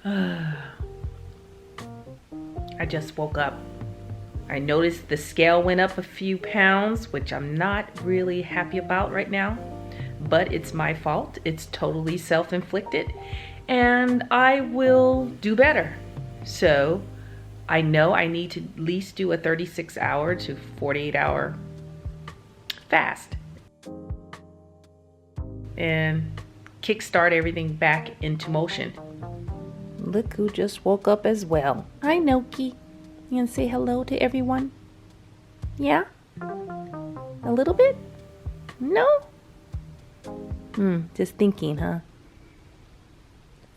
I just woke up. I noticed the scale went up a few pounds, which I'm not really happy about right now, but it's my fault. It's totally self-inflicted, and I will do better. So I know I need to at least do a 36-hour to 48-hour fast and kickstart everything back into motion. Look who just woke up as well. Hi, Noki. You gonna say hello to everyone? Yeah? A little bit? No? Just thinking, huh?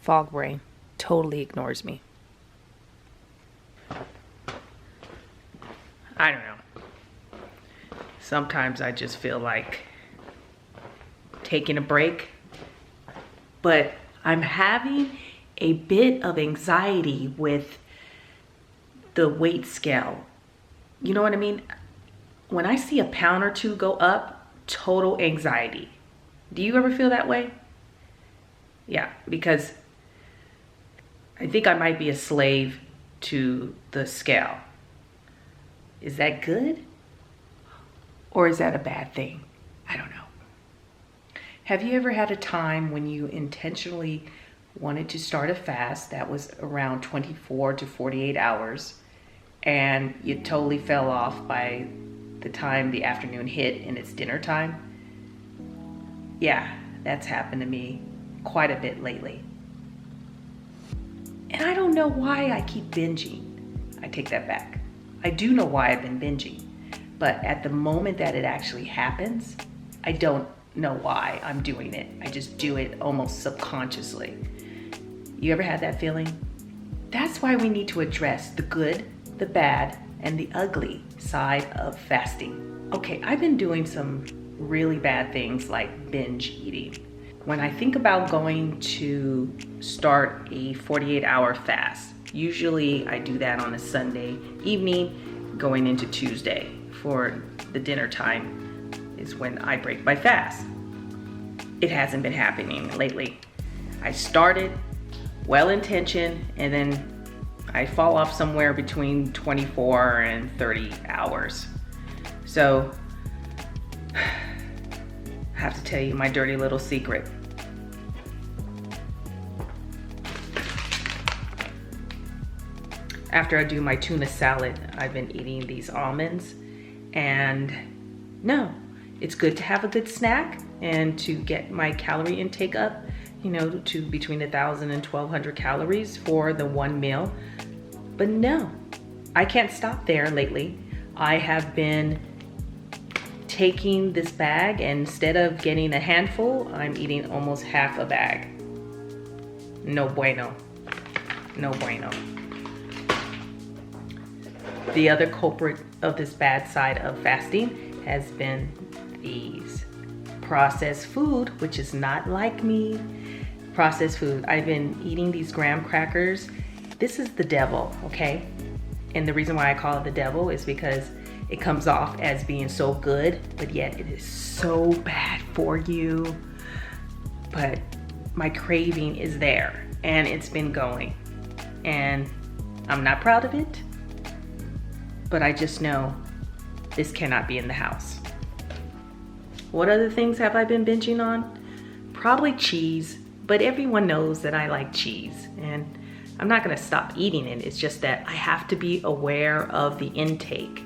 Fog brain totally ignores me. I don't know. Sometimes I just feel like taking a break, but I'm having a bit of anxiety with the weight scale. You know what I mean? When I see a pound or two go up, total anxiety. Do you ever feel that way? Yeah, because I think I might be a slave to the scale. Is that good? Or is that a bad thing? I don't know. Have you ever had a time when you intentionally wanted to start a fast that was around 24 to 48 hours and you totally fell off by the time the afternoon hit and it's dinner time? Yeah, that's happened to me quite a bit lately. And I don't know why I keep binging. I take that back. I do know why I've been binging, but at the moment that it actually happens, I don't know why I'm doing it. I just do it almost subconsciously. You ever had that feeling? That's why we need to address the good, the bad, and the ugly side of fasting. Okay, I've been doing some really bad things like binge eating. When I think about going to start a 48-hour fast, usually I do that on a Sunday evening going into Tuesday. For the dinner time is when I break my fast. It hasn't been happening lately. I started well-intentioned and then I fall off somewhere between 24 and 30 hours. So I have to tell you my dirty little secret. After I do my tuna salad, I've been eating these almonds, and no, it's good to have a good snack and to get my calorie intake up, you know, to between 1,000 and 1,200 calories for the one meal. But no, I can't stop there lately. I have been taking this bag, and instead of getting a handful, I'm eating almost half a bag. No bueno. No bueno. The other culprit of this bad side of fasting has been these processed food, which is not like me. Processed food. I've been eating these graham crackers. This is the devil, okay? And the reason why I call it the devil is because it comes off as being so good, but yet it is so bad for you. But my craving is there, and it's been going. And I'm not proud of it, but I just know this cannot be in the house. What other things have I been binging on? Probably cheese, but everyone knows that I like cheese, and I'm not gonna stop eating it. It's just that I have to be aware of the intake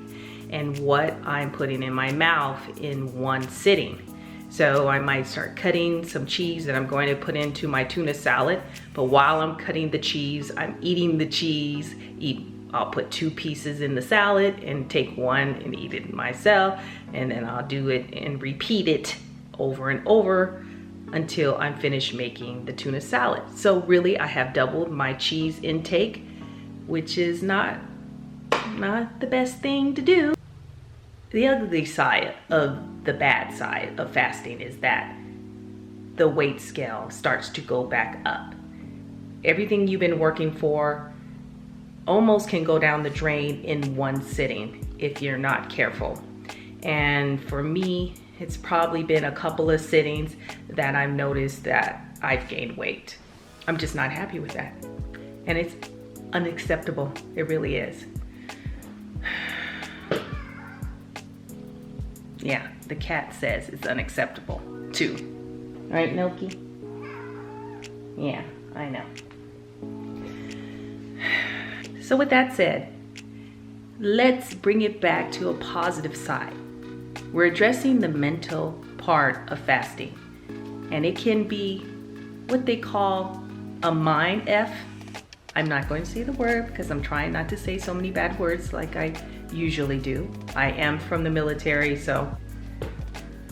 and what I'm putting in my mouth in one sitting. So I might start cutting some cheese that I'm going to put into my tuna salad, but while I'm cutting the cheese, I'm eating the cheese. I'll put 2 pieces in the salad and take one and eat it myself, and then I'll do it and repeat it over and over until I'm finished making the tuna salad. So really, I have doubled my cheese intake, which is not the best thing to do. The ugly side of the bad side of fasting is that the weight scale starts to go back up. Everything you've been working for almost can go down the drain in one sitting if you're not careful. And for me, it's probably been a couple of sittings that I've noticed that I've gained weight. I'm just not happy with that. And it's unacceptable. It really is. Yeah, the cat says it's unacceptable too. Right, Milky? Yeah, I know. So with that said, let's bring it back to a positive side. We're addressing the mental part of fasting, and it can be what they call a mind F. I'm not going to say the word because I'm trying not to say so many bad words like I usually do. I am from the military, so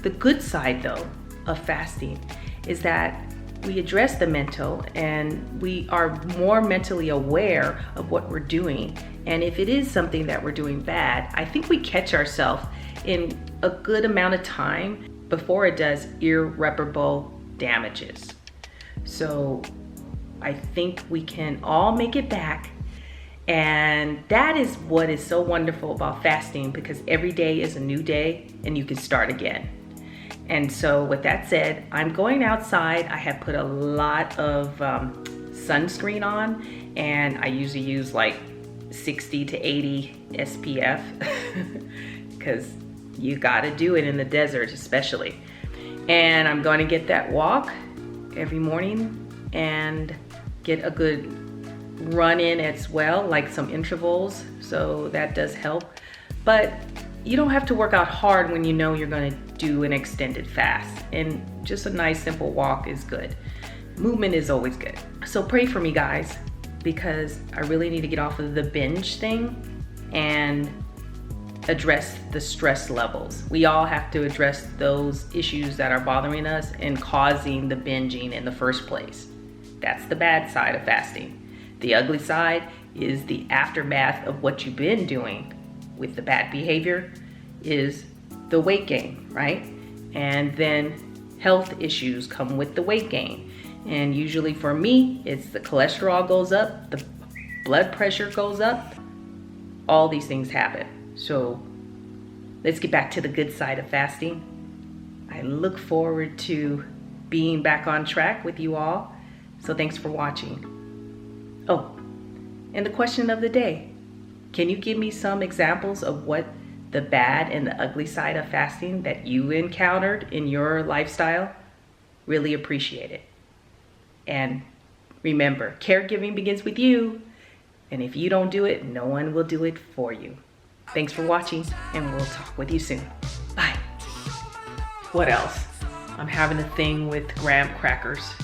the good side though of fasting is that we address the mental and we are more mentally aware of what we're doing. And if it is something that we're doing bad, I think we catch ourselves in a good amount of time before it does irreparable damages. So I think we can all make it back. And that is what is so wonderful about fasting, because every day is a new day and you can start again. And so with that said, I'm going outside. I have put a lot of sunscreen on, and I usually use like 60 to 80 SPF because you gotta do it in the desert especially. And I'm going to get that walk every morning and get a good run in as well, like some intervals, so that does help. But you don't have to work out hard when you know you're going to do an extended fast, and just a nice simple walk is good. Movement is always good. So pray for me, guys, because I really need to get off of the binge thing and address the stress levels. We all have to address those issues that are bothering us and causing the binging in the first place. That's the bad side of fasting. The ugly side is the aftermath of what you've been doing with the bad behavior, is the weight gain, right? And then health issues come with the weight gain. And usually for me, it's the cholesterol goes up, the blood pressure goes up, all these things happen. So let's get back to the good side of fasting. I look forward to being back on track with you all. So thanks for watching. Oh, and the question of the day. Can you give me some examples of what the bad and the ugly side of fasting that you encountered in your lifestyle? Really appreciate it. And remember, caregiving begins with you. And if you don't do it, no one will do it for you. Thanks for watching, and we'll talk with you soon. Bye. What else? I'm having a thing with graham crackers.